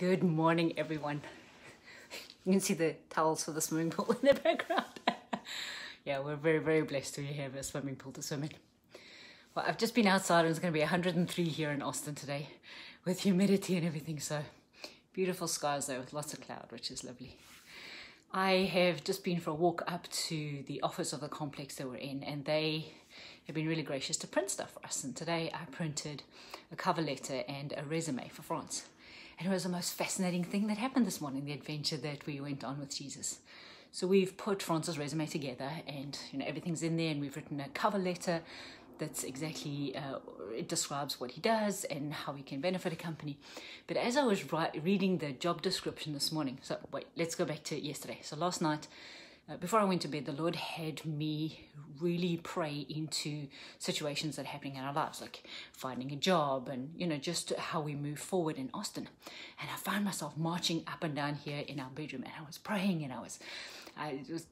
Good morning, everyone. You can see the towels for the swimming pool in the background. Yeah, we're very, very blessed to have a swimming pool to swim in. Well, I've just been outside and it's going to be 103 here in Austin today with humidity and everything. So beautiful skies though with lots of cloud, which is lovely. I have just been for a walk up to the office of the complex that we're in, and they have been really gracious to print stuff for us. And today I printed a cover letter and a resume for France. And it was the most fascinating thing that happened this morning, the adventure that we went on with Jesus. So we've put France's resume together and everything's in there, and we've written a cover letter that's exactly, it describes what he does and how he can benefit a company. But as I was reading the job description this morning, so wait, let's go back to yesterday. So last night, before I went to bed, the Lord had me really pray into situations that are happening in our lives, like finding a job and, just how we move forward in Austin. And I found myself marching up and down here in our bedroom, and I was praying, and I was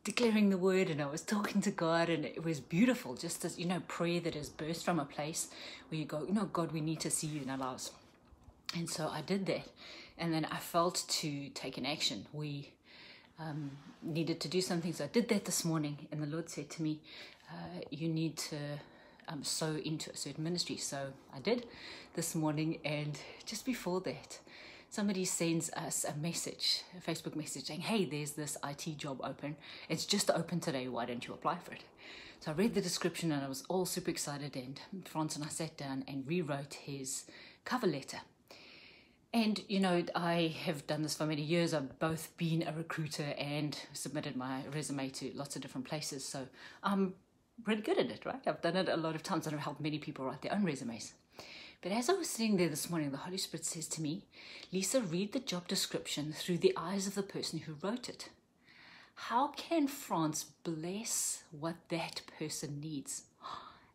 declaring the word, and I was talking to God, and it was beautiful. Just as, prayer that is burst from a place where you go, God, we need to see you in our lives. And so I did that. And then I felt to take an action. We needed to do something. So I did that this morning, and the Lord said to me, you need to sow into a certain ministry. So I did this morning, and just before that, somebody sends us a message, a Facebook message saying, hey, there's this IT job open. It's just open today. Why don't you apply for it? So I read the description and I was all super excited, and Frans and I sat down and rewrote his cover letter. And, I have done this for many years. I've both been a recruiter and submitted my resume to lots of different places. So I'm pretty good at it, right? I've done it a lot of times, and I've helped many people write their own resumes. But as I was sitting there this morning, the Holy Spirit says to me, Lisa, read the job description through the eyes of the person who wrote it. How can France bless what that person needs?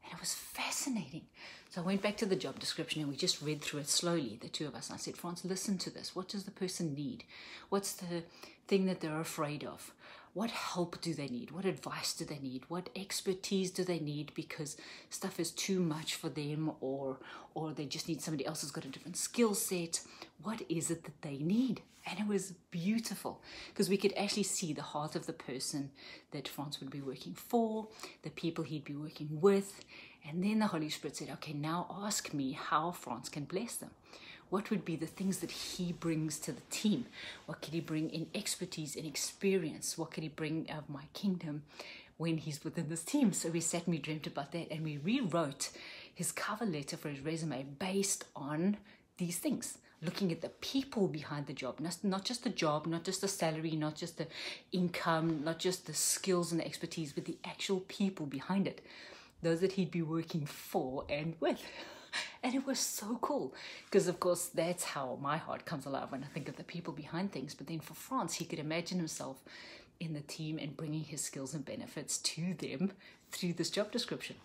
And it was fascinating. So I went back to the job description and we just read through it slowly, the two of us. And I said, France, listen to this. What does the person need? What's the thing that they're afraid of? What help do they need? What advice do they need? What expertise do they need because stuff is too much for them, or they just need somebody else who's got a different skill set? What is it that they need? And it was beautiful because we could actually see the heart of the person that France would be working for, the people he'd be working with. And then the Holy Spirit said, okay, now ask me how France can bless them. What would be the things that he brings to the team? What could he bring in expertise and experience? What could he bring of my kingdom when he's within this team? So we sat and we dreamt about that, and we rewrote his cover letter for his resume based on these things, looking at the people behind the job, not just the job, not just the salary, not just the income, not just the skills and the expertise, but the actual people behind it, those that he'd be working for and with. And it was so cool because, of course, that's how my heart comes alive when I think of the people behind things. But then for France, he could imagine himself in the team and bringing his skills and benefits to them through this job description.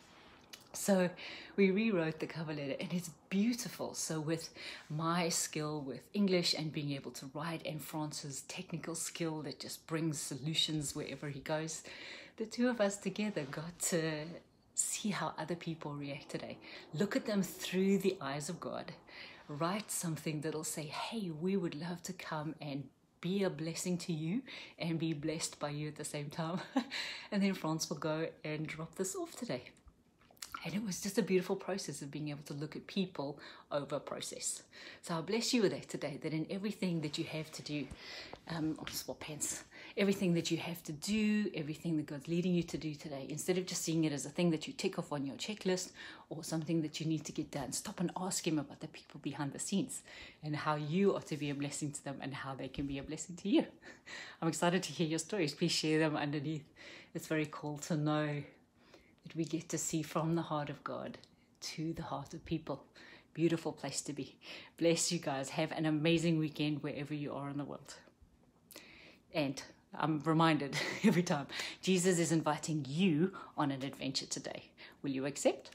So we rewrote the cover letter, and it's beautiful. So with my skill with English and being able to write, and France's technical skill that just brings solutions wherever he goes, the two of us together got to see how other people react today. Look at them through the eyes of God. Write something that'll say, hey, we would love to come and be a blessing to you and be blessed by you at the same time. And then France will go and drop this off today. And it was just a beautiful process of being able to look at people over process. So I'll bless you with that today, that in everything that you have to do, I'll swap pants, everything that you have to do, everything that God's leading you to do today, instead of just seeing it as a thing that you tick off on your checklist or something that you need to get done, stop and ask him about the people behind the scenes and how you are to be a blessing to them and how they can be a blessing to you. I'm excited to hear your stories. Please share them underneath. It's very cool to know that we get to see from the heart of God to the heart of people. Beautiful place to be. Bless you guys. Have an amazing weekend wherever you are in the world. And I'm reminded every time, Jesus is inviting you on an adventure today. Will you accept?